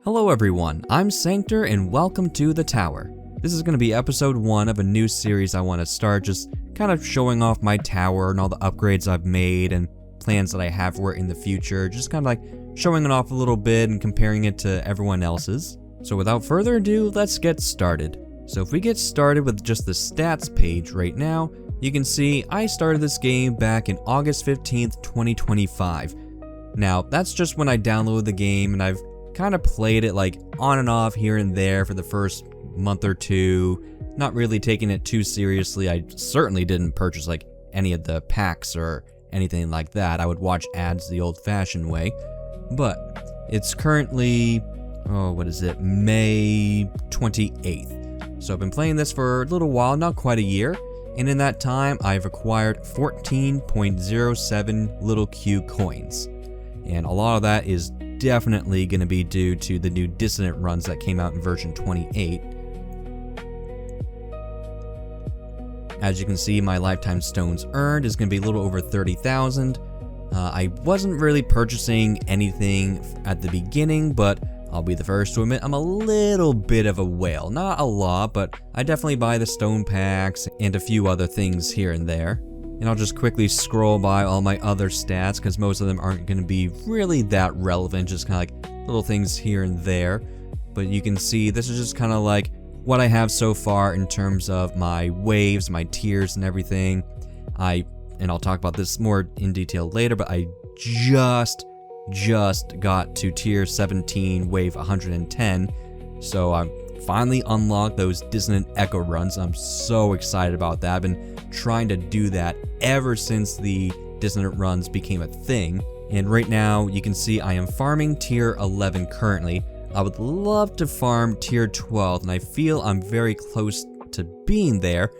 Hello everyone, I'm Sanctor and welcome to The Tower. This is going to be episode 1 of a new series I want to start, just kind of showing off my tower and all the upgrades I've made and plans that I have for it in the future, just kind of like showing it off a little bit and comparing it to everyone else's. So without further ado, let's get started. So if we get started with just the stats page right now, you can see I started this game back in August 15th, 2025. Now, that's just when I downloaded the game, and I've kind of played it like on and off here and there for the first month or two, not really taking it too seriously. I certainly didn't purchase like any of the packs or anything like that. I would watch ads the old-fashioned way. But it's currently, May 28th. So I've been playing this for a little while, not quite a year, and in that time I've acquired 14.07 little Q coins. And a lot of that is definitely going to be due to the new Dissonant runs that came out in version 28. As you can see, my lifetime stones earned is going to be a little over 30,000. I wasn't really purchasing anything at the beginning, but I'll be the first to admit I'm a little bit of a whale. Not a lot, but I definitely buy the stone packs and a few other things here and there. And I'll just quickly scroll by all my other stats because most of them aren't going to be really that relevant, just kind of like little things here and there. But you can see this is just kind of like what I have so far in terms of my waves, my tiers and everything. And I'll talk about this more in detail later, but I just got to tier 17, wave 110. So I'm finally unlocked those Dissonant Echo runs. I'm so excited about that. I've been trying to do that ever since the Dissonant runs became a thing. And right now you can see I am farming tier 11 currently. I would love to farm tier 12, and I feel I'm very close to being there,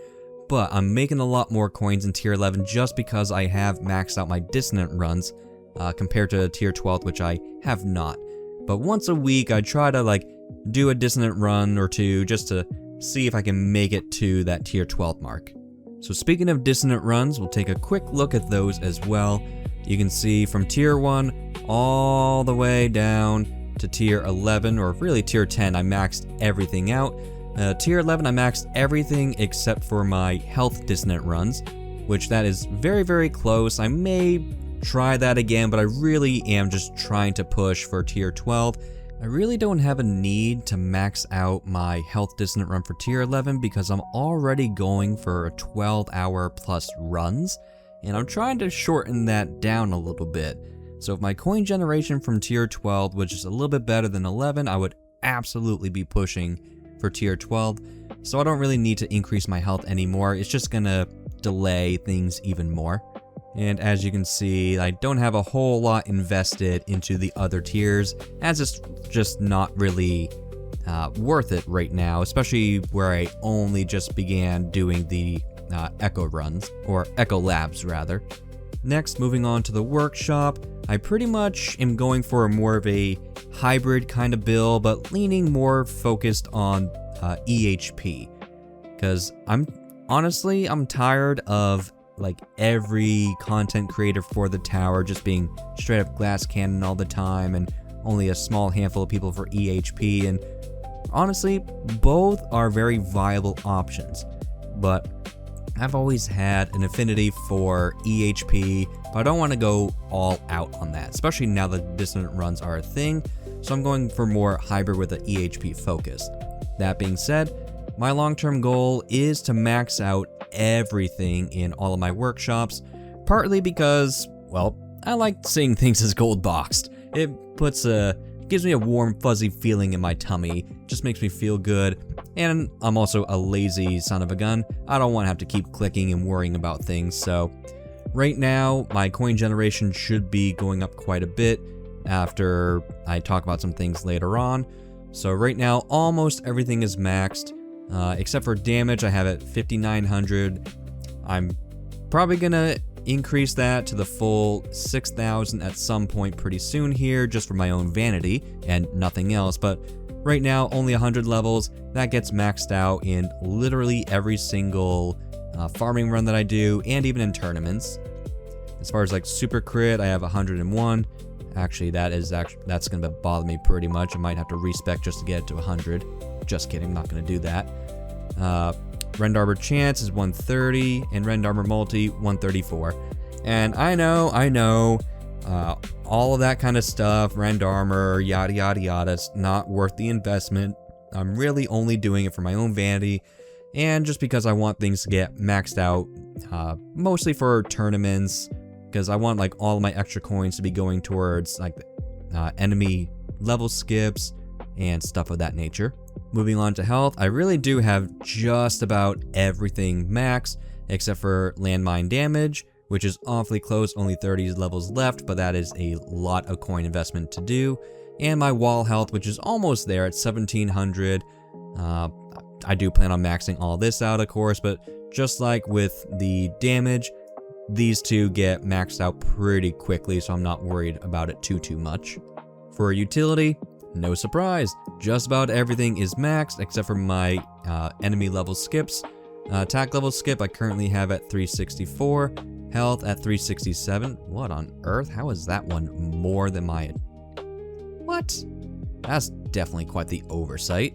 but I'm making a lot more coins in tier 11 just because I have maxed out my Dissonant runs compared to tier 12, which I have not. But once a week I try to like do a Dissonant run or two just to see if I can make it to that tier 12 mark. So speaking of Dissonant runs, we'll take a quick look at those as well. You can see from tier 1 all the way down to tier 11, or really tier 10, I maxed everything out. Tier 11, I maxed everything except for my health Dissonant runs, which that is very, very close. I may try that again, but I really am just trying to push for tier 12. I really don't have a need to max out my health Dissonant run for tier 11 because I'm already going for 12-hour plus runs, and I'm trying to shorten that down a little bit. So if my coin generation from tier 12 was just a little bit better than 11, I would absolutely be pushing for tier 12. So I don't really need to increase my health anymore. It's just gonna delay things even more. And as you can see, I don't have a whole lot invested into the other tiers, as it's just not really worth it right now, especially where I only just began doing the Echo runs, or Echo Labs rather. Next, moving on to the workshop, I pretty much am going for more of a hybrid kind of build, but leaning more focused on EHP, because I'm tired of like every content creator for the tower just being straight up glass cannon all the time and only a small handful of people for EHP. And honestly, both are very viable options, but I've always had an affinity for EHP, but I don't want to go all out on that, especially now that Dissonant runs are a thing. So I'm going for more hybrid with an EHP focus. That being said, my long-term goal is to max out everything in all of my workshops, partly because, well, I like seeing things as gold boxed. It gives me a warm, fuzzy feeling in my tummy, just makes me feel good, and I'm also a lazy son of a gun. I don't want to have to keep clicking and worrying about things, so right now, my coin generation should be going up quite a bit after I talk about some things later on. So right now, almost everything is maxed. Except for damage, I have it 5,900. I'm probably gonna increase that to the full 6,000 at some point pretty soon here, just for my own vanity and nothing else. But right now, only 100 levels. That gets maxed out in literally every single farming run that I do, and even in tournaments. As far as like super crit, I have 101. Actually, that's gonna bother me pretty much. I might have to respec just to get it to 100. Just kidding, I'm not gonna do that. Rend Armor Chance is 130, and Rend Armor Multi 134. And I know, all of that kind of stuff, Rend Armor, yada yada yada, it's not worth the investment. I'm really only doing it for my own vanity, and just because I want things to get maxed out, mostly for tournaments, because I want like all of my extra coins to be going towards like enemy level skips and stuff of that nature. Moving on to health, I really do have just about everything maxed except for landmine damage, which is awfully close, only 30 levels left, but that is a lot of coin investment to do. And my wall health, which is almost there at 1700. I do plan on maxing all this out, of course, but just like with the damage, these two get maxed out pretty quickly, so I'm not worried about it too much. For utility, no surprise, just about everything is maxed except for my enemy level skips. Attack level skip I currently have at 364, health at 367. What on earth? How is that one more than my... What? That's definitely quite the oversight.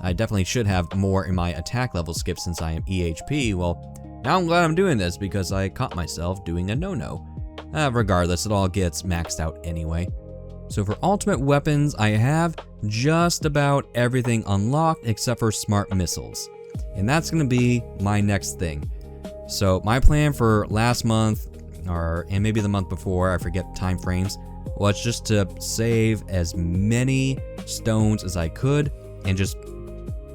I definitely should have more in my attack level skip since I am EHP. Well, now I'm glad I'm doing this because I caught myself doing a no-no. Regardless, it all gets maxed out anyway. So for ultimate weapons, I have just about everything unlocked except for smart missiles. And that's going to be my next thing. So my plan for last month, and maybe the month before, I forget time frames, was just to save as many stones as I could and just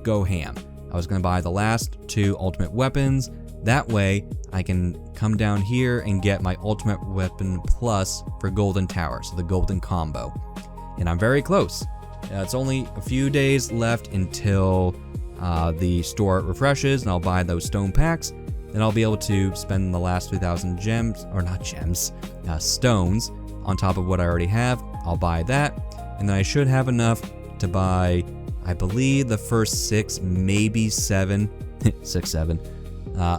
go ham. I was going to buy the last 2 ultimate weapons. That way, I can come down here and get my ultimate weapon plus for Golden Tower, so the golden combo. And I'm very close. It's only a few days left until the store refreshes, and I'll buy those stone packs. Then I'll be able to spend the last 2,000 gems, or not gems, stones on top of what I already have. I'll buy that, and then I should have enough to buy, I believe, the first 6, maybe 7, 7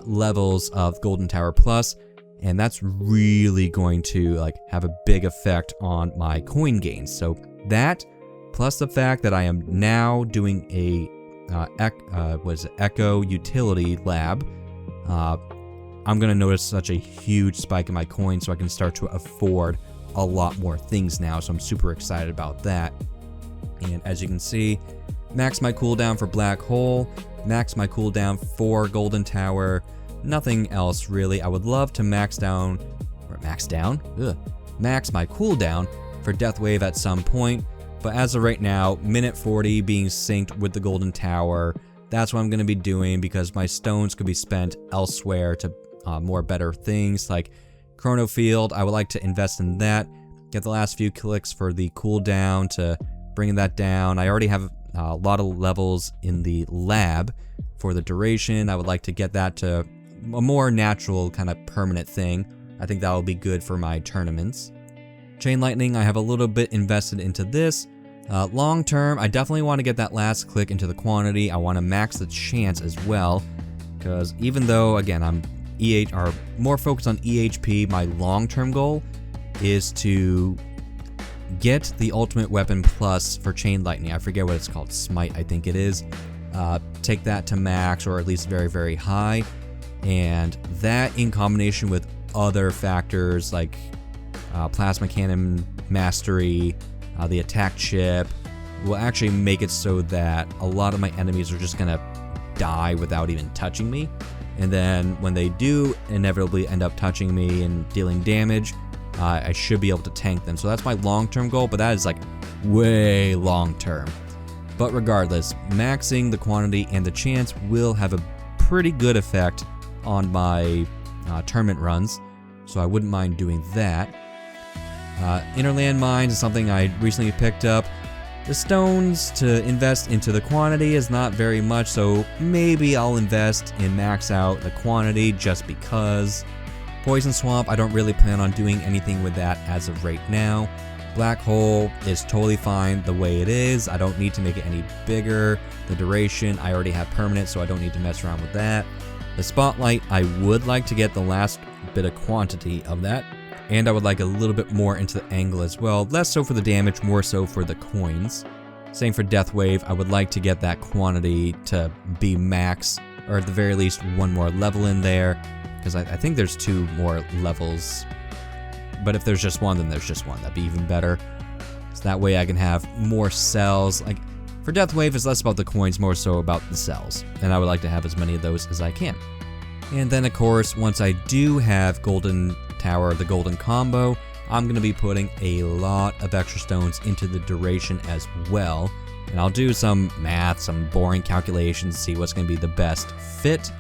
levels of Golden Tower Plus, and that's really going to like have a big effect on my coin gains. So that, plus the fact that I am now doing a Echo Utility Lab, I'm gonna notice such a huge spike in my coins, so I can start to afford a lot more things now. So I'm super excited about that. And as you can see, max my cooldown for Black Hole, max my cooldown for Golden Tower, nothing else really. I would love to max my cooldown for Death Wave at some point, but as of right now, minute 40 being synced with the Golden Tower, that's what I'm going to be doing because my stones could be spent elsewhere to more better things like Chrono Field. I would like to invest in that, get the last few clicks for the cooldown to bring that down. I already have a lot of levels in the lab for the duration. I would like to get that to a more natural kind of permanent thing. I think that will be good for my tournaments. Chain Lightning, I have a little bit invested into this. Long term, I definitely want to get that last click into the quantity. I want to max the chance as well, because even though, again, I'm more focused on EHP, my long-term goal is to get the ultimate weapon plus for Chain Lightning. I forget what it's called, Smite I think it is. Take that to max, or at least very, very high, and that in combination with other factors like Plasma Cannon Mastery, the attack chip, will actually make it so that a lot of my enemies are just gonna die without even touching me. And then when they do inevitably end up touching me and dealing damage, I should be able to tank them. So that's my long-term goal, but that is like way long-term. But regardless, maxing the quantity and the chance will have a pretty good effect on my tournament runs, so I wouldn't mind doing that. Inner landmines is something I recently picked up. The stones to invest into the quantity is not very much, so maybe I'll invest and max out the quantity just because. Poison Swamp, I don't really plan on doing anything with that as of right now. Black Hole is totally fine the way it is. I don't need to make it any bigger. The duration, I already have permanent, so I don't need to mess around with that. The Spotlight, I would like to get the last bit of quantity of that. And I would like a little bit more into the angle as well. Less so for the damage, more so for the coins. Same for Death Wave. I would like to get that quantity to be max, or at the very least one more level in there. Because I think there's 2 more levels. But if there's just one, then there's just one. That'd be even better. So that way I can have more cells. Like, for Death Wave, it's less about the coins, more so about the cells. And I would like to have as many of those as I can. And then, of course, once I do have Golden Tower, the Golden Combo, I'm going to be putting a lot of extra stones into the duration as well. And I'll do some math, some boring calculations, see what's going to be the best fit,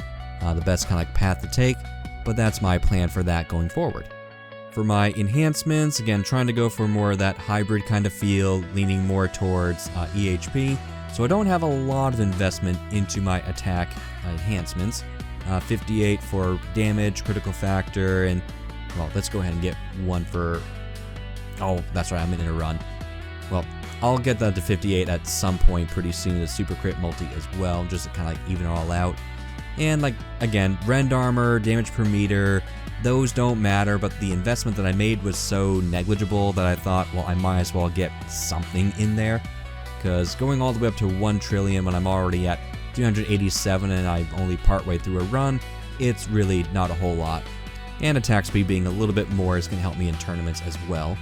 the best kind of like path to take. But that's my plan for that going forward. For my enhancements, again, trying to go for more of that hybrid kind of feel, leaning more towards EHP. So I don't have a lot of investment into my attack enhancements. 58 for damage, critical factor, and, well, let's go ahead and get one for, oh, that's right, I'm in a run. Well, I'll get that to 58 at some point pretty soon, the super crit multi as well, just to kind of like even it all out. And like, again, rend armor, damage per meter, those don't matter, but the investment that I made was so negligible that I thought, well, I might as well get something in there. Because going all the way up to 1 trillion when I'm already at 387 and I'm only partway through a run, it's really not a whole lot. And attack speed being a little bit more is going to help me in tournaments as well.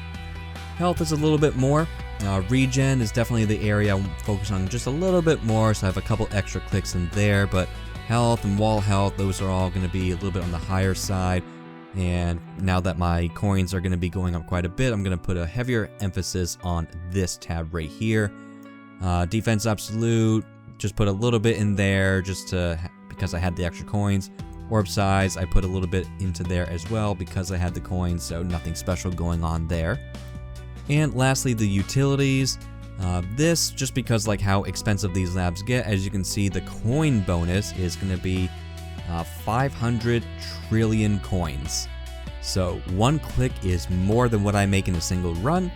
Health is a little bit more. Regen is definitely the area I'm focused on just a little bit more, so I have a couple extra clicks in there, but health and wall health, those are all going to be a little bit on the higher side. And now that my coins are going to be going up quite a bit, I'm going to put a heavier emphasis on this tab right here. Defense absolute, just put a little bit in there just to, because I had the extra coins. Orb size, I put a little bit into there as well because I had the coins, so nothing special going on there. And lastly, the utilities. This, just because like how expensive these labs get, as you can see, the coin bonus is going to be 500 trillion coins. So 1 click is more than what I make in a single run.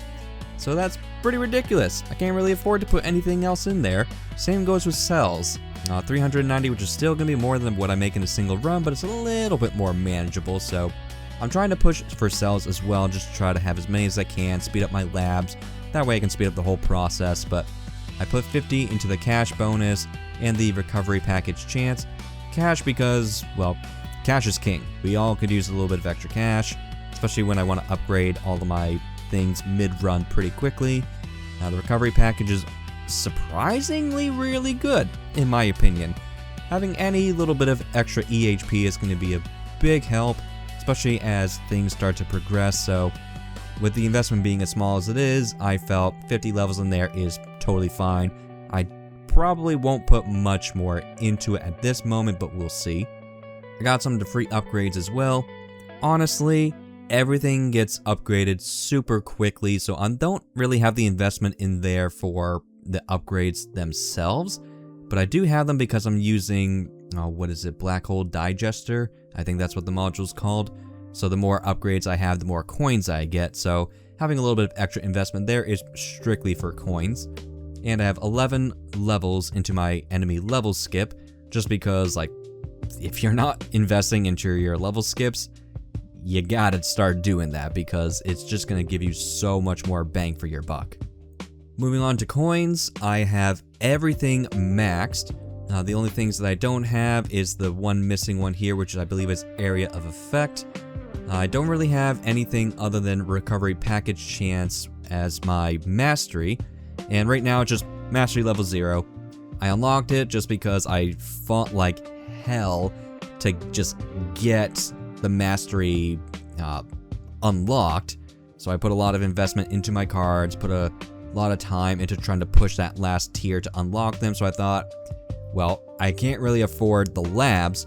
So that's pretty ridiculous. I can't really afford to put anything else in there. Same goes with cells. 390, which is still going to be more than what I make in a single run, but it's a little bit more manageable. So I'm trying to push for cells as well, just to try to have as many as I can, speed up my labs. That way I can speed up the whole process. But I put 50 into the cash bonus and the recovery package chance. Cash because, well, cash is king. We all could use a little bit of extra cash, especially when I want to upgrade all of my things mid-run pretty quickly. Now the recovery package is surprisingly really good, in my opinion. Having any little bit of extra EHP is going to be a big help, especially as things start to progress. So with the investment being as small as it is, I felt 50 levels in there is totally fine. I probably won't put much more into it at this moment, but we'll see. I got some of the free upgrades as well. Honestly, everything gets upgraded super quickly, so I don't really have the investment in there for the upgrades themselves, but I do have them because I'm using, what is it, Black Hole Digester? I think that's what the module's called. So the more upgrades I have, the more coins I get, so having a little bit of extra investment there is strictly for coins. And I have 11 levels into my enemy level skip, just because, like, if you're not investing into your level skips, you gotta start doing that because it's just gonna give you so much more bang for your buck. Moving on to coins, I have everything maxed. The only things that I don't have is the one missing one here, which I believe is Area of Effect. I don't really have anything other than Recovery Package Chance as my Mastery, and right now it's just Mastery level 0. I unlocked it just because I fought like hell to just get the Mastery unlocked, so I put a lot of investment into my cards, put a lot of time into trying to push that last tier to unlock them. So I thought, well, I can't really afford the labs,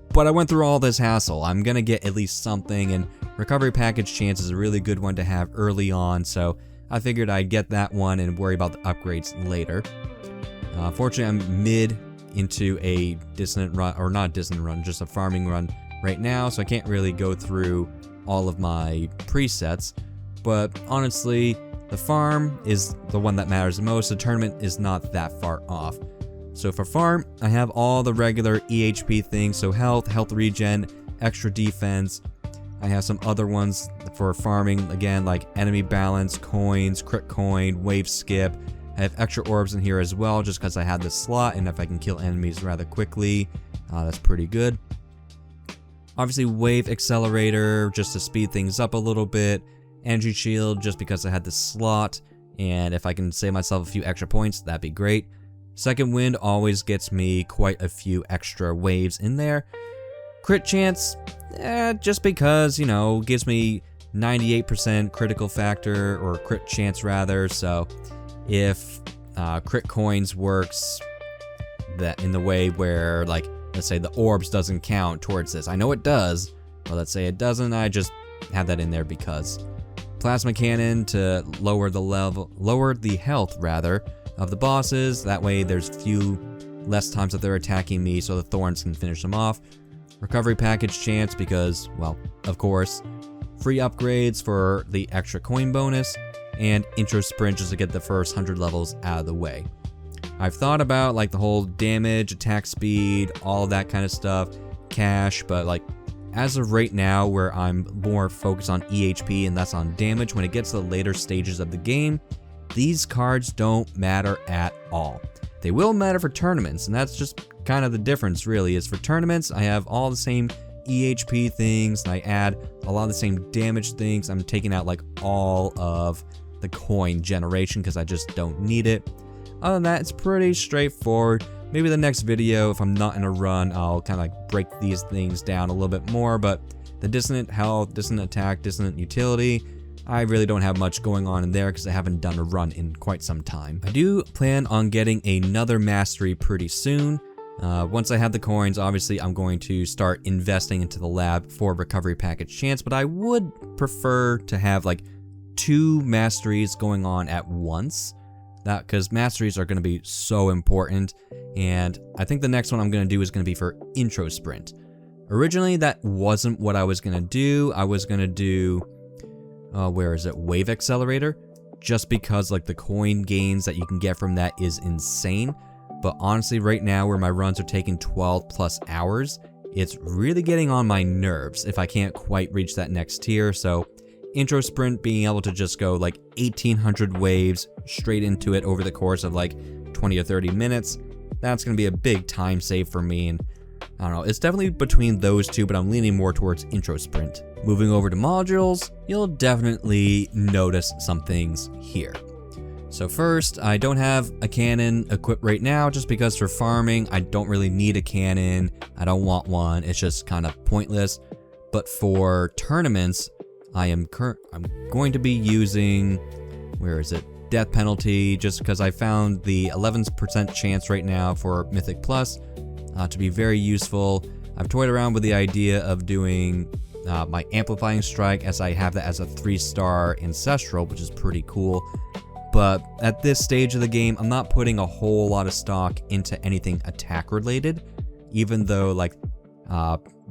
but I went through all this hassle. I'm gonna get at least something, and Recovery Package Chance is a really good one to have early on, so I figured I'd get that one and worry about the upgrades later. Fortunately, I'm mid into a dissonant run, or not dissonant run, just a farming run right now, so I can't really go through all of my presets, but honestly, the farm is the one that matters the most. The tournament is not that far off. So for farm, I have all the regular EHP things, so health, health regen, extra defense. I have some other ones for farming, again, like enemy balance, coins, crit coin, wave skip. I have extra orbs in here as well, just because I have this slot, and if I can kill enemies rather quickly, that's pretty good. Obviously, wave accelerator, just to speed things up a little bit. Energy shield, just because I had this slot, and if I can save myself a few extra points, that'd be great. Second wind always gets me quite a few extra waves in there. Crit chance, just because, you know, gives me 98% critical factor, or crit chance rather, so if crit coins works that in the way where, like, let's say the orbs doesn't count towards this. I know it does, but let's say it doesn't, I just have that in there because. Plasma cannon to lower the health rather of the bosses, that way there's less times that they're attacking me so the thorns can finish them off. Recovery package chance because, well, of course. Free upgrades for the extra coin bonus, and intro sprint just to get the first 100 levels out of the way. I've thought about like the whole damage, attack speed, all that kind of stuff, cash, but like as of right now where I'm more focused on EHP and that's on damage, when it gets to the later stages of the game, these cards don't matter at all. They will matter for tournaments, and that's just kind of the difference really, is for tournaments I have all the same EHP things, and I add a lot of the same damage things. I'm taking out like all of the coin generation because I just don't need it. Other than that, it's pretty straightforward. Maybe the next video, if I'm not in a run, I'll kind of like break these things down a little bit more, but the dissonant health, dissonant attack, dissonant utility, I really don't have much going on in there because I haven't done a run in quite some time. I do plan on getting another mastery pretty soon. Once I have the coins, obviously I'm going to start investing into the lab for recovery package chance, but I would prefer to have like 2 masteries going on at once. That because masteries are going to be so important, and I think the next one I'm going to do is going to be for intro sprint. Originally that wasn't what I was going to do. I was going to do wave accelerator, just because like the coin gains that you can get from that is insane. But honestly, right now where my runs are taking 12 plus hours, it's really getting on my nerves if I can't quite reach that next tier. So intro sprint, being able to just go like 1800 waves straight into it over the course of like 20 or 30 minutes, that's going to be a big time save for me. And I don't know, it's definitely between those two, but I'm leaning more towards intro sprint. Moving over to modules, you'll definitely notice some things here. So first, I don't have a cannon equipped right now just because for farming, I don't really need a cannon. I don't want one. It's just kind of pointless. But for tournaments, I'm going to be using, Death penalty, just because I found the 11% chance right now for Mythic Plus to be very useful. I've toyed around with the idea of doing my Amplifying Strike, as I have that as a 3-star Ancestral, which is pretty cool. But at this stage of the game, I'm not putting a whole lot of stock into anything attack related, even though like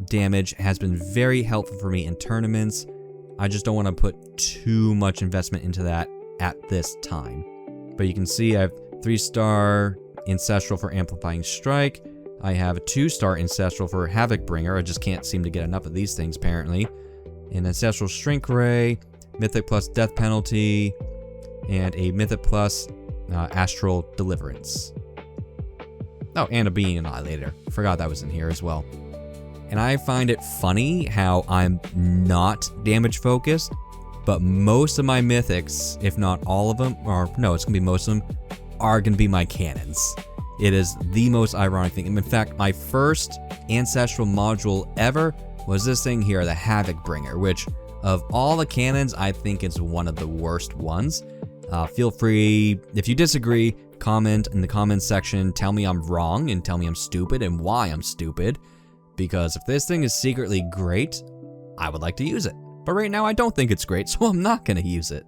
damage has been very helpful for me in tournaments. I just don't want to put too much investment into that at this time. But you can see I have 3-star Ancestral for Amplifying Strike. I have a 2-star Ancestral for Havoc Bringer. I just can't seem to get enough of these things apparently. An Ancestral Shrink Ray, Mythic Plus Death Penalty, and a Mythic Plus Astral Deliverance. Oh, and a Being Annihilator. Forgot that was in here as well. And I find it funny how I'm not damage focused, but most of my mythics, if not all of them, or no, it's gonna be most of them, are gonna be my cannons. It is the most ironic thing. In fact, my first Ancestral module ever was this thing here, the Havoc Bringer, which of all the cannons, I think it's one of the worst ones. Feel free, if you disagree, comment in the comments section, tell me I'm wrong and tell me I'm stupid and why I'm stupid. Because if this thing is secretly great, I would like to use it. But right now I don't think it's great, so I'm not going to use it.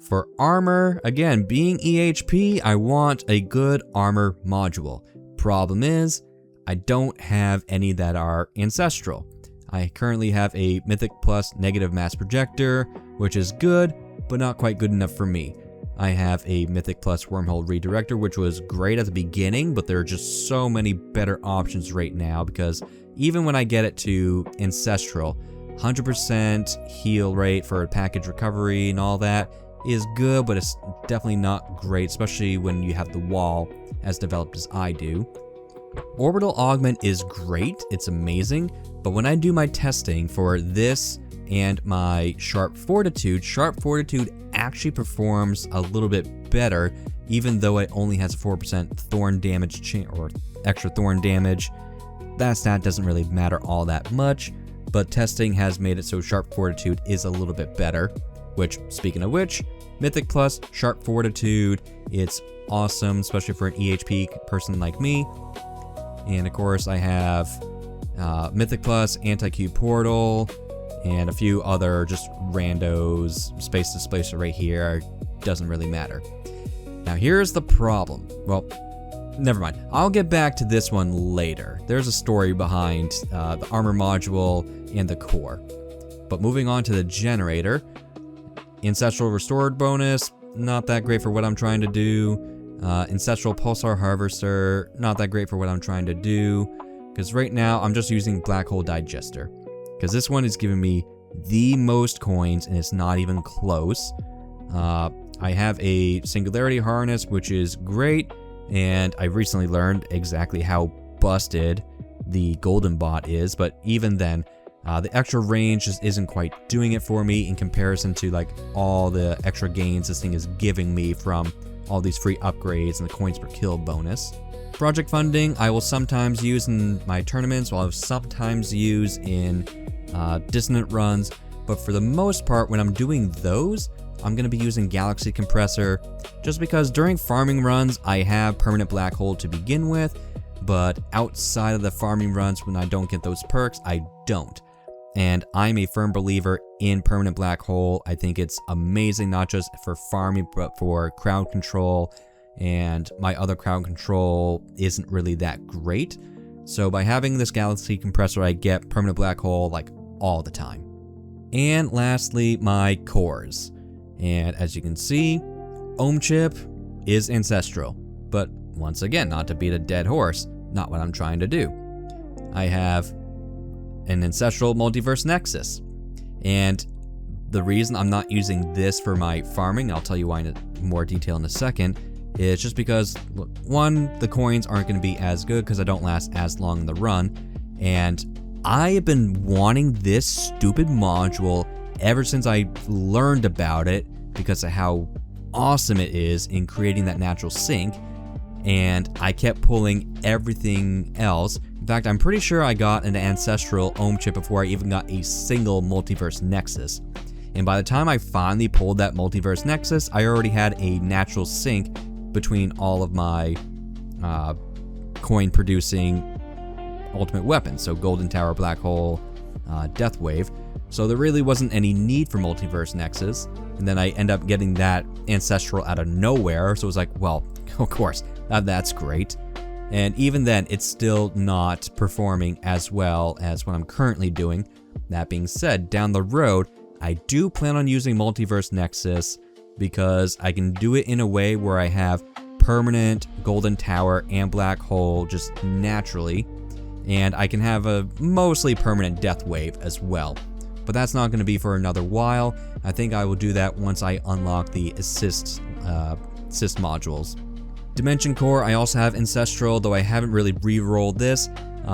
For armor, again, being EHP, I want a good armor module. Problem is, I don't have any that are ancestral. I currently have a Mythic Plus Negative Mass Projector, which is good, but not quite good enough for me. I have a Mythic Plus Wormhole Redirector, which was great at the beginning, but there are just so many better options right now because even when I get it to Ancestral, 100% heal rate for package recovery and all that is good, but it's definitely not great, especially when you have the wall as developed as I do. Orbital Augment is great, it's amazing, but when I do my testing for this and my Sharp Fortitude actually performs a little bit better, even though it only has a 4% thorn damage or extra thorn damage. That stat doesn't really matter all that much, but testing has made it so Sharp Fortitude is a little bit better, which, speaking of which, Mythic Plus Sharp Fortitude, it's awesome, especially for an EHP person like me. And of course I have Mythic Plus, Anti-Q Portal, and a few other just randos. Space Displacer right here, doesn't really matter. Now here's the problem. Well, never mind. I'll get back to this one later. There's a story behind the armor module and the core. But moving on to the generator, Ancestral Restored bonus, not that great for what I'm trying to do. Ancestral Pulsar Harvester, not that great for what I'm trying to do, because right now I'm just using Black Hole Digester, because this one is giving me the most coins and it's not even close. I have a Singularity Harness, which is great, and I recently learned exactly how busted the Golden Bot is, but even then, the extra range just isn't quite doing it for me in comparison to like all the extra gains this thing is giving me from all these free upgrades and the coins per kill bonus. Project funding I will sometimes use in my tournaments, I'll sometimes use in dissonant runs, but for the most part when I'm doing those, I'm going to be using Galaxy Compressor, just because during farming runs I have permanent black hole to begin with, but outside of the farming runs when I don't get those perks, I don't. And I'm a firm believer in permanent black hole. I think it's amazing, not just for farming, but for crowd control. And my other crowd control isn't really that great. So by having this Galaxy Compressor, I get permanent black hole like all the time. And lastly, my cores. And as you can see, Ohm Chip is ancestral. But once again, not to beat a dead horse, not what I'm trying to do. I have an Ancestral Multiverse Nexus. And the reason I'm not using this for my farming, I'll tell you why in more detail in a second, is just because, look, one, the coins aren't going to be as good because I don't last as long in the run, and I have been wanting this stupid module ever since I learned about it because of how awesome it is in creating that natural sync, and I kept pulling everything else. In fact, I'm pretty sure I got an Ancestral Ohm Chip before I even got a single Multiverse Nexus. And by the time I finally pulled that Multiverse Nexus, I already had a natural sync between all of my coin-producing ultimate weapons. So Golden Tower, Black Hole, Death Wave. So there really wasn't any need for Multiverse Nexus. And then I end up getting that Ancestral out of nowhere. So it was like, well, of course, that's great. And even then, it's still not performing as well as what I'm currently doing. That being said, down the road, I do plan on using Multiverse Nexus because I can do it in a way where I have permanent Golden Tower and Black Hole just naturally, and I can have a mostly permanent Death Wave as well. But that's not going to be for another while. I think I will do that once I unlock the assist modules. Dimension Core, I also have Ancestral, though I haven't really re-rolled this.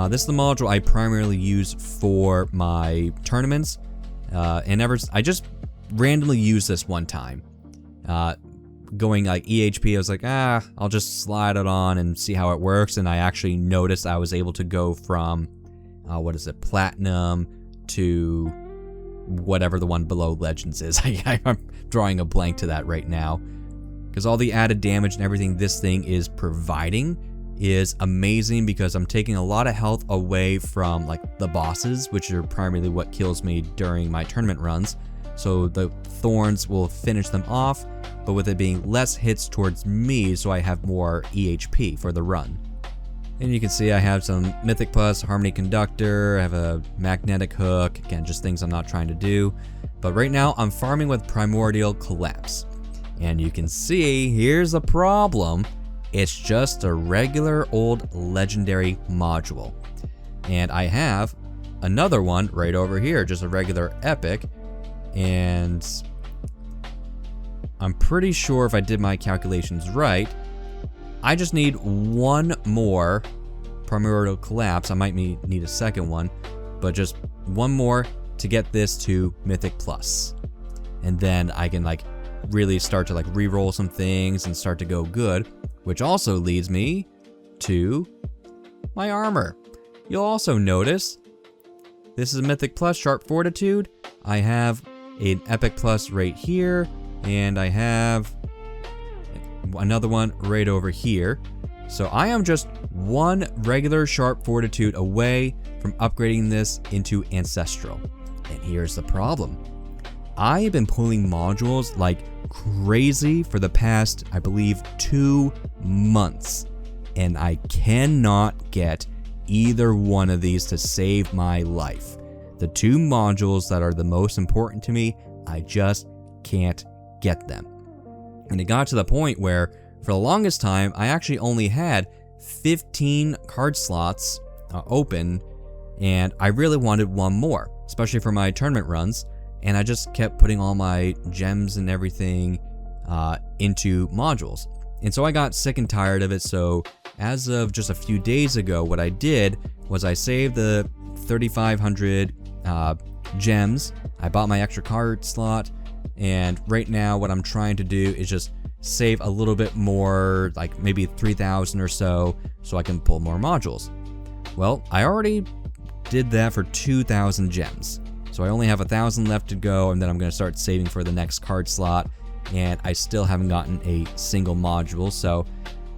This is the module I primarily use for my tournaments. I just randomly used this one time. Going like EHP, I was like, I'll just slide it on and see how it works. And I actually noticed I was able to go from, Platinum to whatever the one below Legends is. I'm drawing a blank to that right now. Because all the added damage and everything this thing is providing is amazing, because I'm taking a lot of health away from like the bosses, which are primarily what kills me during my tournament runs. So the thorns will finish them off, but with it being less hits towards me, so I have more EHP for the run. And you can see I have some Mythic Plus, Harmony Conductor, I have a Magnetic Hook, again, just things I'm not trying to do. But right now I'm farming with Primordial Collapse. And you can see, here's the problem. It's just a regular old legendary module. And I have another one right over here, just a regular epic. And I'm pretty sure if I did my calculations right, I just need one more Primordial Collapse. I might need a second one, but just one more to get this to Mythic Plus. And then I can like really start to like re-roll some things and start to go good, which also leads me to my armor. You'll also notice this is Mythic Plus Sharp Fortitude. I have an Epic Plus right here, and I have another one right over here. So I am just one regular Sharp Fortitude away from upgrading this into Ancestral. And here's the problem. I have been pulling modules like crazy for the past, I believe, 2 months. And I cannot get either one of these to save my life. The 2 modules that are the most important to me, I just can't get them. And it got to the point where, for the longest time, I actually only had 15 card slots open, and I really wanted one more, especially for my tournament runs. And I just kept putting all my gems and everything into modules. And so I got sick and tired of it. So as of just a few days ago, what I did was I saved the 3,500 gems. I bought my extra card slot. And right now what I'm trying to do is just save a little bit more, like maybe 3,000 or so I can pull more modules. Well, I already did that for 2,000 gems. So I only have 1,000 left to go, and then I'm going to start saving for the next card slot. And I still haven't gotten a single module. So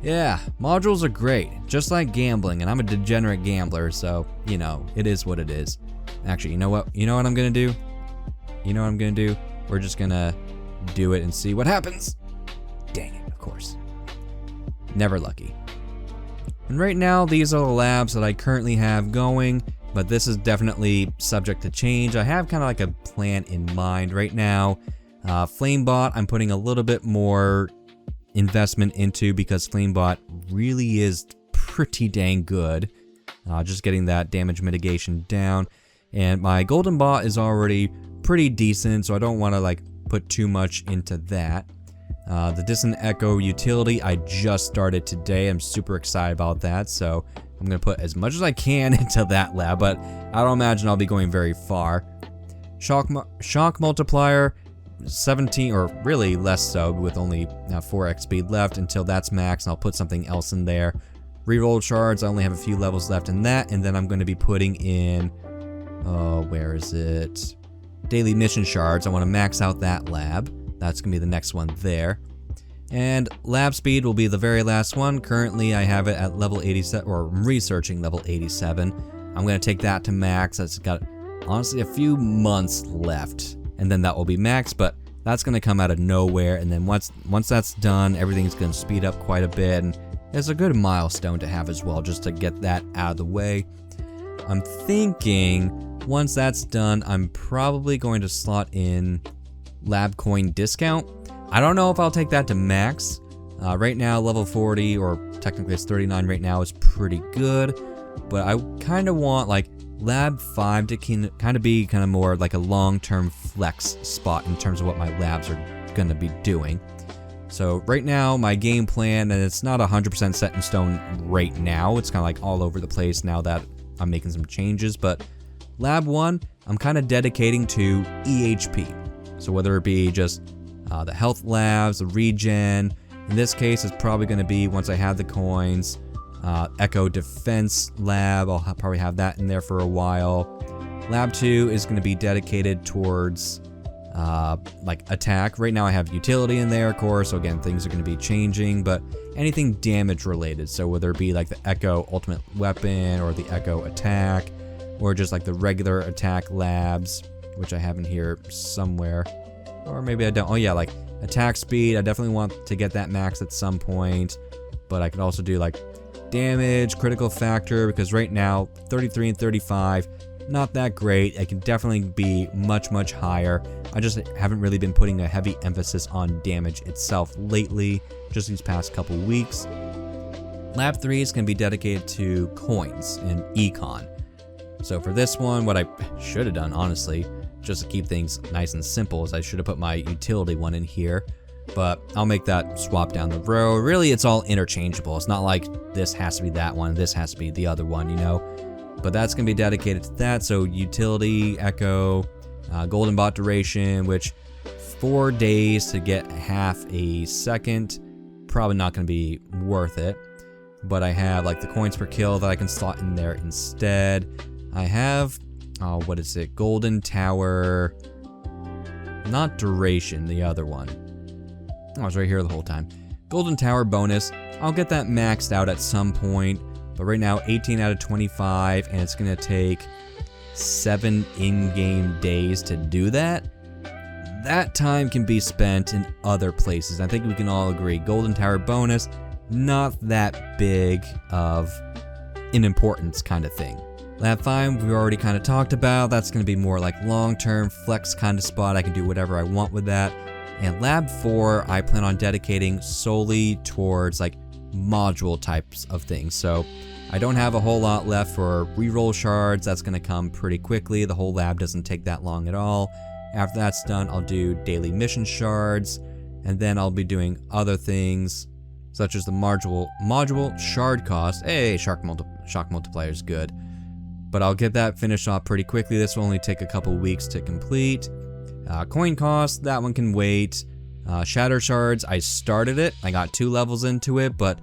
yeah, modules are great, just like gambling, and I'm a degenerate gambler, so you know, it is what it is. Actually, you know what I'm going to do? You know what I'm going to do? We're just going to do it and see what happens. Dang it, of course. Never lucky. And right now, these are the labs that I currently have going, but this is definitely subject to change. I have kind of like a plan in mind right now. Flamebot, I'm putting a little bit more investment into because Flamebot really is pretty dang good. Just getting that damage mitigation down. And my Golden Bot is already pretty decent, so I don't want to like put too much into that. The Distant Echo utility I just started today. I'm super excited about that, so I'm going to put as much as I can into that lab, but I don't imagine I'll be going very far. Shock Multiplier, 17, or really less so, with only 4x speed left until that's max, and I'll put something else in there. Reroll shards, I only have a few levels left in that, and then I'm going to be putting in, where is it? Daily mission shards. I want to max out that lab. That's going to be the next one there. And lab speed will be the very last one. Currently I have it at level 87, or researching level 87. I'm going to take that to max. That's got honestly a few months left, and then that will be max, but that's going to come out of nowhere. And then once that's done, everything's going to speed up quite a bit, and it's a good milestone to have as well, just to get that out of the way. I'm thinking once that's done, I'm probably going to slot in lab coin discount. I don't know if I'll take that to max. Right now, level 40, or technically it's 39 right now, is pretty good, but I kind of want like lab 5 to kind of be more like a long-term flex spot in terms of what my labs are going to be doing. So right now, my game plan, and it's not 100% set in stone right now, it's kind of like all over the place now that I'm making some changes, but lab 1, I'm kind of dedicating to EHP. So whether it be just the health labs, the regen, in this case it's probably going to be, once I have the coins, Echo Defense Lab, I'll probably have that in there for a while. Lab 2 is going to be dedicated towards like attack. Right now I have utility in there, of course, so again, things are going to be changing, but anything damage related, so whether it be like the Echo Ultimate Weapon or the Echo Attack, or just like the regular attack labs, which I have in here somewhere, or maybe I don't. Oh yeah, like attack speed, I definitely want to get that max at some point, but I could also do like damage, critical factor, because right now 33 and 35, not that great. It can definitely be much higher. I just haven't really been putting a heavy emphasis on damage itself lately, just these past couple weeks. Lab 3 is going to be dedicated to coins and econ. So for this one, what I should have done, honestly, just to keep things nice and simple, is I should have put my utility one in here. But I'll make that swap down the road. Really, it's all interchangeable. It's not like this has to be that one, this has to be the other one, you know? But that's going to be dedicated to that. So utility, echo, golden bot duration, which 4 days to get half a second, probably not going to be worth it. But I have like the coins per kill that I can slot in there instead. I have, what is it? Golden Tower, not duration, the other one. Oh, I was right here the whole time. Golden Tower bonus. I'll get that maxed out at some point. But right now, 18 out of 25, and it's going to take 7 in-game days to do that. That time can be spent in other places. I think we can all agree. Golden Tower bonus, not that big of an importance kind of thing. Lab 5, we already kind of talked about. That's going to be more like long-term flex kind of spot. I can do whatever I want with that. And Lab 4, I plan on dedicating solely towards like module types of things. So I don't have a whole lot left for reroll shards. That's going to come pretty quickly. The whole lab doesn't take that long at all. After that's done, I'll do daily mission shards, and then I'll be doing other things such as the module shard cost. Hey, shock multiplier is good. But I'll get that finished off pretty quickly. This will only take a couple weeks to complete. Coin cost, that one can wait. Shatter shards, I started it. I got 2 levels into it, but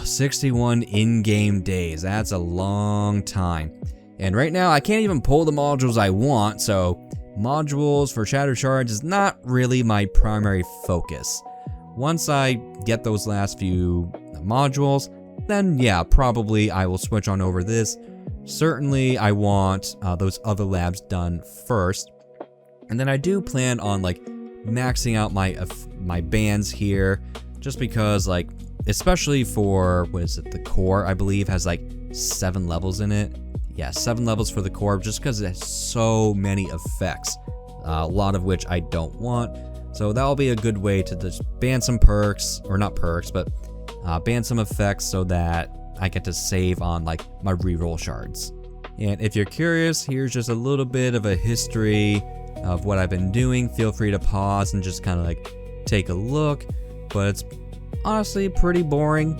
61 in-game days. That's a long time. And right now, I can't even pull the modules I want, so modules for Shatter Shards is not really my primary focus. Once I get those last few modules, then yeah, probably I will switch on over this. Certainly, I want those other labs done first. And then I do plan on like maxing out my bands here, just because like, especially for, what is it, the core, I believe has like 7 levels in it. Yeah, 7 levels for the core, just because it has so many effects, a lot of which I don't want. So that'll be a good way to just ban some perks, or not perks, but ban some effects so that I get to save on like my reroll shards. And if you're curious, here's just a little bit of a history of what I've been doing. Feel free to pause and just kind of like take a look, but it's honestly pretty boring.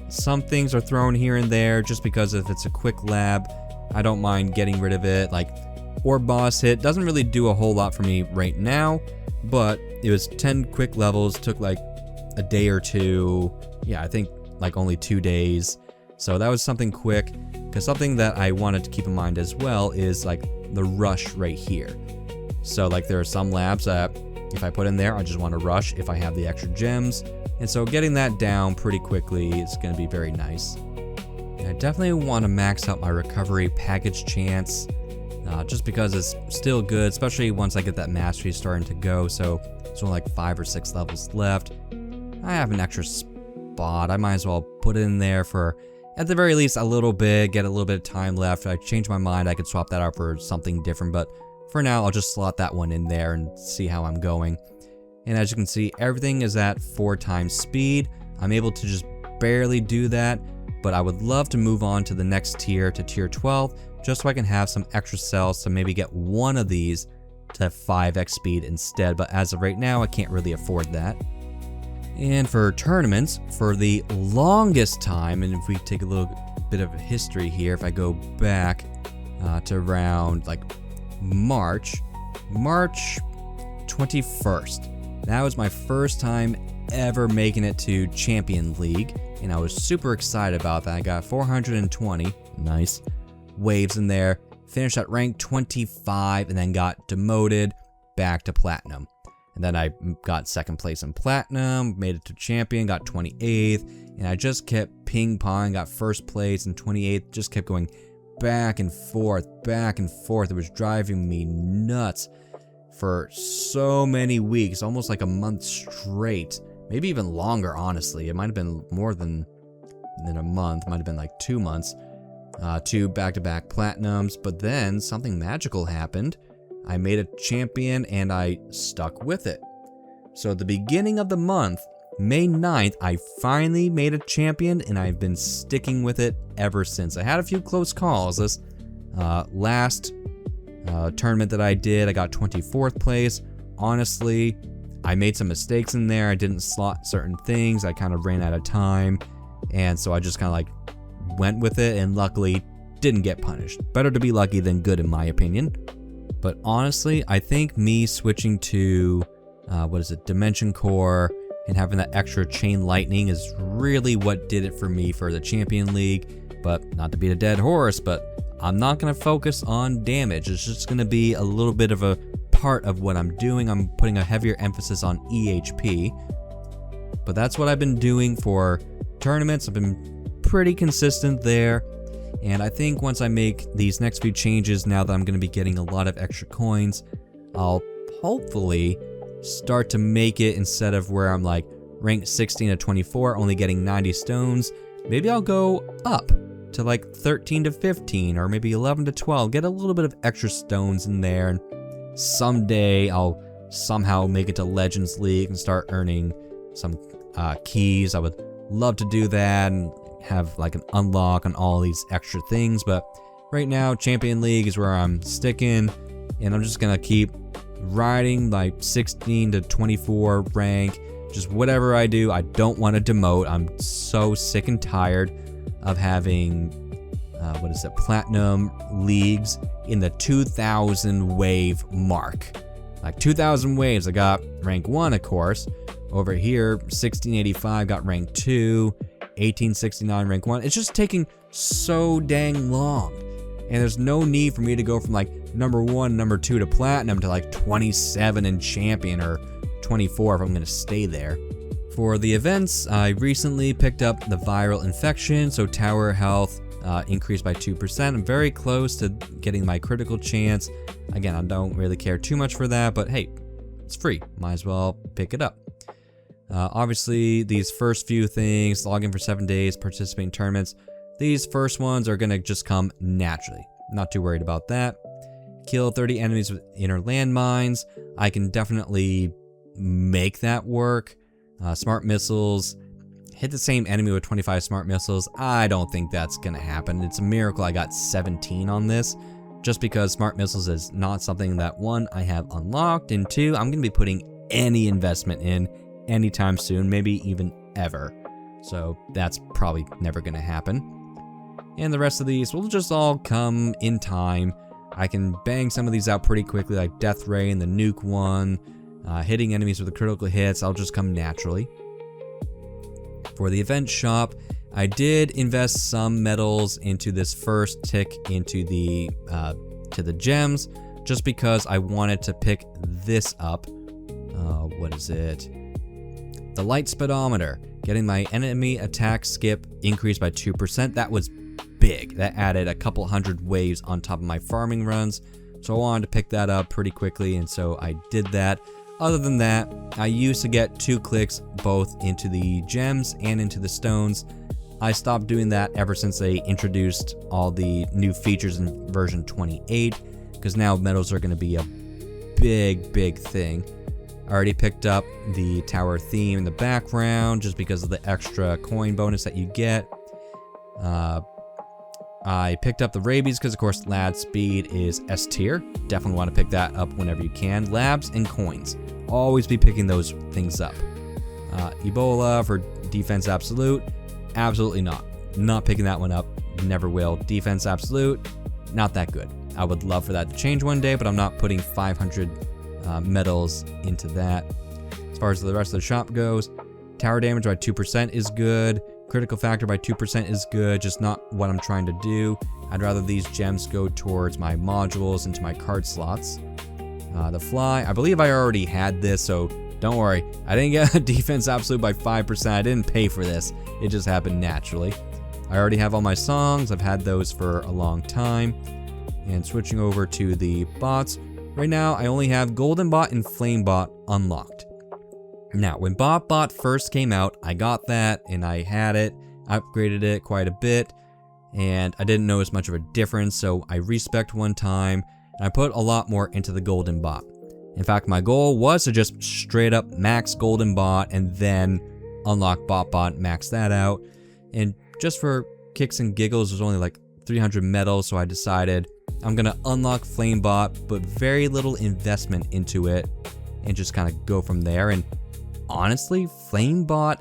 Some things are thrown here and there just because if it's a quick lab, I don't mind getting rid of it. Like orb boss hit doesn't really do a whole lot for me right now, but it was 10 quick levels, took like a day or two. Yeah, I think like only 2 days. So that was something quick, because something that I wanted to keep in mind as well is like the rush right here. So like there are some labs that if I put in there, I just want to rush if I have the extra gems. And so getting that down pretty quickly is going to be very nice. And I definitely want to max out my recovery package chance, just because it's still good, especially once I get that mastery starting to go. So it's only like 5 or 6 levels left. I have an extra spot. I might as well put it in there for, at the very least, a little bit, get a little bit of time left. If I change my mind, I could swap that out for something different, but for now, I'll just slot that one in there and see how I'm going. And as you can see, everything is at 4 times speed. I'm able to just barely do that, but I would love to move on to the next tier, to tier 12, just so I can have some extra cells to maybe get one of these to 5x speed instead. But as of right now, I can't really afford that. And for tournaments, for the longest time, and if we take a little bit of a history here, if I go back to around like March 21st, that was my first time ever making it to Champion League, and I was super excited about that. I got 420, nice, waves in there, finished at rank 25, and then got demoted back to Platinum. And then I got 2nd place in Platinum, made it to Champion, got 28th, and I just kept ping-pong, got 1st place and 28th, just kept going back and forth, back and forth. It was driving me nuts for so many weeks, almost like a month straight, maybe even longer, honestly. It might have been more than a month, might have been like 2 months, 2 back-to-back Platinums, but then something magical happened. I made a champion and I stuck with it. So at the beginning of the month, May 9th, I finally made a champion, and I've been sticking with it ever since. I had a few close calls. This last tournament that I did, I got 24th place. Honestly, I made some mistakes in there. I didn't slot certain things. I kind of ran out of time, and so I just kind of like went with it, and luckily didn't get punished. Better to be lucky than good, in my opinion. But honestly, I think me switching to Dimension Core and having that extra chain lightning is really what did it for me for the Champion League. But not to beat a dead horse, but I'm not going to focus on damage. It's just going to be a little bit of a part of what I'm doing. I'm putting a heavier emphasis on EHP. But that's what I've been doing for tournaments. I've been pretty consistent there. And I think once I make these next few changes, now that I'm going to be getting a lot of extra coins, I'll hopefully start to make it, instead of where I'm like ranked 16 to 24, only getting 90 stones, maybe I'll go up to like 13 to 15 or maybe 11 to 12, get a little bit of extra stones in there, and someday I'll somehow make it to Legends League and start earning some keys. I would love to do that and have like an unlock on all these extra things, but right now Champion League is where I'm sticking, and I'm just gonna keep riding like 16 to 24 rank. Just whatever I do, I don't want to demote. I'm so sick and tired of having platinum leagues in the 2,000 wave mark. Like 2,000 waves, I got rank 1, of course. Over here, 1685 got rank 2, 1869 rank 1. It's just taking so dang long. And there's no need for me to go from like number 1, number 2 to platinum to like 27 in champion, or 24 if I'm going to stay there. For the events, I recently picked up the viral infection, so tower health increased by 2%. I'm very close to getting my critical chance. Again, I don't really care too much for that, but hey, it's free. Might as well pick it up. Obviously, these first few things, log in for 7 days, participate in tournaments, these first ones are going to just come naturally. Not too worried about that. Kill 30 enemies with inner landmines. I can definitely make that work. Smart missiles. Hit the same enemy with 25 smart missiles. I don't think that's going to happen. It's a miracle I got 17 on this, just because smart missiles is not something that, 1, I have unlocked, and 2, I'm going to be putting any investment in anytime soon, maybe even ever. So that's probably never going to happen. And the rest of these will just all come in time. I can bang some of these out pretty quickly, like Death Ray and the Nuke one. Hitting enemies with the critical hits, I'll just come naturally. For the event shop, I did invest some medals into this first tick into the to the gems, just because I wanted to pick this up. What is it? The light speedometer, getting my enemy attack skip increased by 2%. That was big. That added a couple hundred waves on top of my farming runs, so I wanted to pick that up pretty quickly, and so I did that. Other than that, I used to get 2 clicks both into the gems and into the stones. I stopped doing that ever since they introduced all the new features in version 28, because now medals are going to be a big thing. I already picked up the tower theme in the background just because of the extra coin bonus that you get. I picked up the rabies because, of course, lad speed is S tier. Definitely want to pick that up whenever you can. Labs and coins. Always be picking those things up. Ebola for defense absolute. Absolutely not. Not picking that one up. Never will. Defense absolute. Not that good. I would love for that to change one day, but I'm not putting 500 medals into that. As far as the rest of the shop goes, tower damage by 2% is good. Critical factor by 2% is good, just not what I'm trying to do. I'd rather these gems go towards my modules into my card slots. The fly, I believe I already had this, so don't worry. I didn't get a defense absolute by 5%. I didn't pay for this. It just happened naturally. I already have all my songs. I've had those for a long time. And switching over to the bots. Right now, I only have Golden Bot and Flame Bot unlocked. Now, when Bot first came out, I got that and I had it, upgraded it quite a bit, and I didn't notice much of a difference, so I respec'd one time, and I put a lot more into the Golden Bot. In fact, my goal was to just straight up max Golden Bot and then unlock bot, max that out. And just for kicks and giggles, there's only like 300 medals, so I decided I'm gonna unlock Flamebot, but very little investment into it, and just kind of go from there. And honestly, Flamebot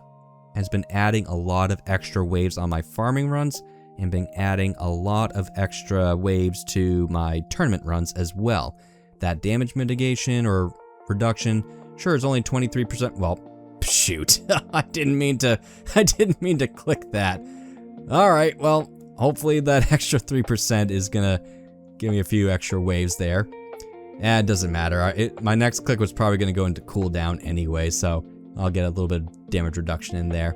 has been adding a lot of extra waves on my farming runs, and been adding a lot of extra waves to my tournament runs as well. That damage mitigation or reduction, sure, it's only 23%. Well, shoot, I didn't mean to click that. All right, well, hopefully that extra 3% is gonna give me a few extra waves there. It doesn't matter. My next click was probably gonna go into cooldown anyway, so I'll get a little bit of damage reduction in there.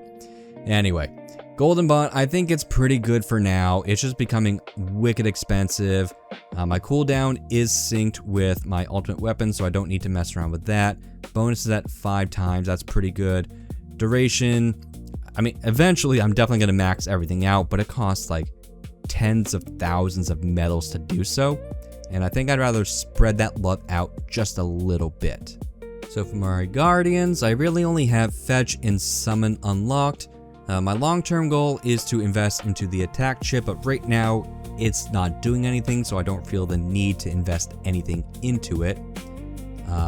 Anyway, Golden Bot, I think it's pretty good for now. It's just becoming wicked expensive. My cooldown is synced with my ultimate weapon, so I don't need to mess around with that. Bonus is at 5 times, that's pretty good. Duration, I mean, eventually I'm definitely gonna max everything out, but it costs like tens of thousands of medals to do so. And I think I'd rather spread that love out just a little bit. So for my Guardians, I really only have Fetch and Summon unlocked. My long-term goal is to invest into the attack chip, but right now it's not doing anything, so I don't feel the need to invest anything into it.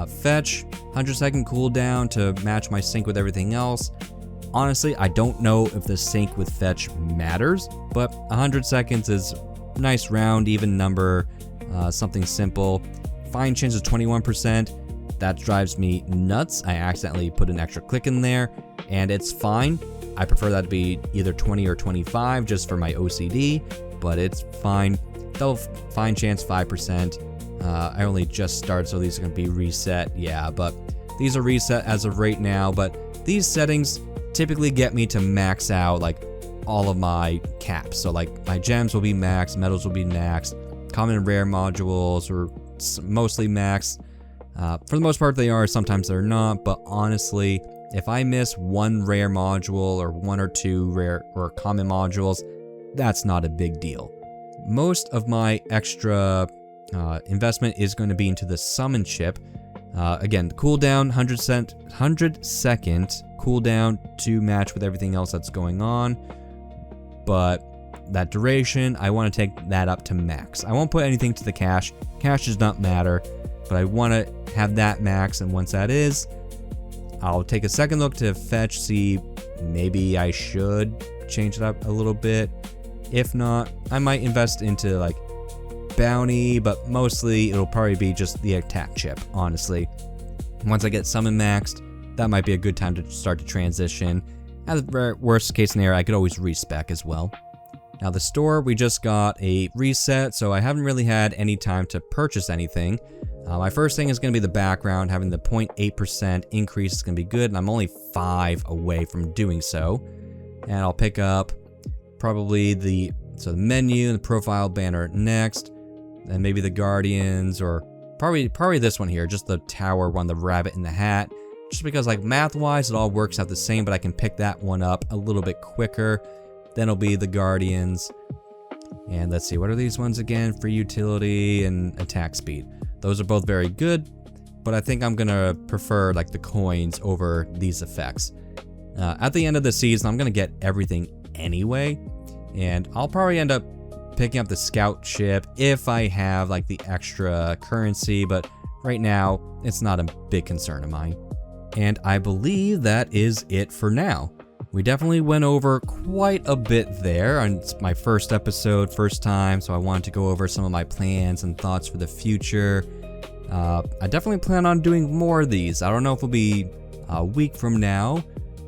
Fetch, 100-second cooldown to match my sync with everything else. Honestly, I don't know if the sync with Fetch matters, but 100 seconds is a nice round, even number, something simple. Fine chance is 21%. That drives me nuts. I accidentally put an extra click in there, and it's fine. I prefer that to be either 20 or 25 just for my OCD, but it's fine. Though fine chance 5%. I only just started, so these are going to be reset. Yeah, but these are reset as of right now, but these settings typically get me to max out like all of my caps. So like my gems will be maxed, metals will be maxed, common and rare modules are mostly maxed. For the most part they are, sometimes they're not, but honestly, if I miss one rare module or 1 or 2 rare or common modules, that's not a big deal. Most of my extra investment is going to be into the summon chip. Again, the cooldown, 100 second cooldown to match with everything else that's going on. But that duration, I want to take that up to max. I won't put anything to the cache. Cache does not matter, but I want to have that max, and once that is, I'll take a second look to Fetch, see maybe I should change it up a little bit. If not, I might invest into like Bounty, but mostly it'll probably be just the attack chip, honestly. Once I get Summon maxed, that might be a good time to start to transition. As a worst case scenario, I could always respec as well. Now the store, we just got a reset, so I haven't really had any time to purchase anything. My first thing is going to be the background. Having the 0.8% increase is going to be good, and I'm only 5 away from doing so. And I'll pick up probably the menu and the profile banner next, and maybe the Guardians, or probably this one here, just the tower one, the rabbit in the hat. Just because like math-wise it all works out the same, but I can pick that one up a little bit quicker. Then it'll be the Guardians. And let's see, what are these ones again? For utility and attack speed. Those are both very good, but I think I'm gonna prefer like the coins over these effects. At the end of the season, I'm gonna get everything anyway, and I'll probably end up picking up the scout ship if I have like the extra currency, but right now it's not a big concern of mine. And I believe that is it for now. We definitely went over quite a bit there, and it's my first episode, first time, so I wanted to go over some of my plans and thoughts for the future. I definitely plan on doing more of these. I don't know if it'll be a week from now,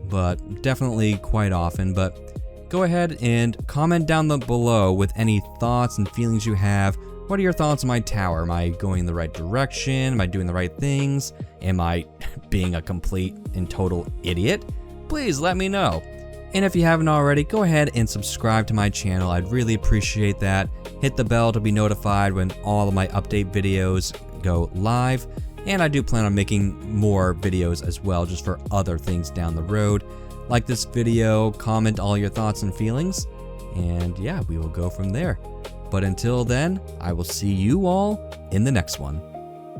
but definitely quite often. But go ahead and comment down below with any thoughts and feelings you have. What are your thoughts on my tower? Am I going in the right direction? Am I doing the right things? Am I being a complete and total idiot? Please let me know. And if you haven't already, go ahead and subscribe to my channel. I'd really appreciate that. Hit the bell to be notified when all of my update videos go live. And I do plan on making more videos as well, just for other things down the road. Like this video, comment all your thoughts and feelings, and yeah, we will go from there. But until then, I will see you all in the next one.